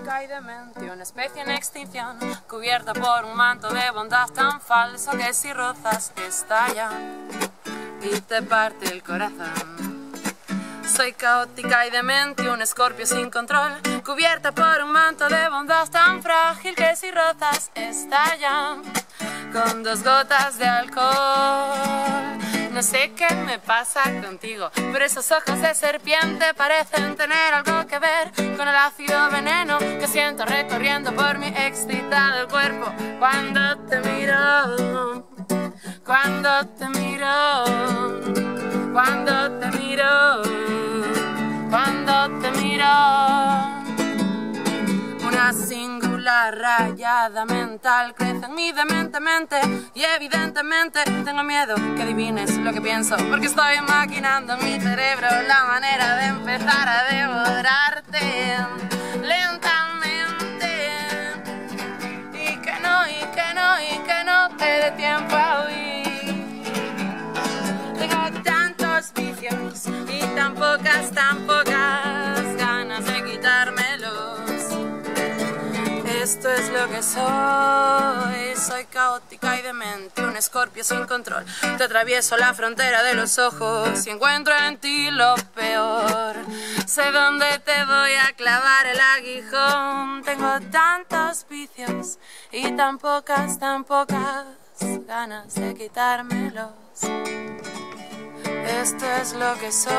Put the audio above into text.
caótica y demente, una especie en extinción, cubierta por un manto de bondad tan falso que si rozas estalla y te parte el corazón. Soy caótica y demente, un escorpio sin control, cubierta por un manto de bondad tan frágil que si rozas estalla con 2 gotas de alcohol. No sé qué me pasa contigo, pero esos ojos de serpiente parecen tener algo que ver con el ácido veneno que siento recorriendo por mi excitado cuerpo cuando te miro, cuando te miro, cuando te miro, cuando te miro. Una singular rayada mental crece en mí dementemente y evidentemente tengo miedo que adivines lo que pienso, porque estoy maquinando en mi cerebro la manera de empezar a devorarte lentamente y que no, y que no, y que no te dé tiempo a huir. Tengo tantos vicios y tan pocas ganas de quitármelos. Esto es lo que soy caótica y demente, un escorpio sin control. Te atravieso la frontera de los ojos y encuentro en ti lo peor. Sé dónde te voy a clavar el aguijón. Tengo tantos vicios y tan pocas ganas de quitármelos. Esto es lo que soy.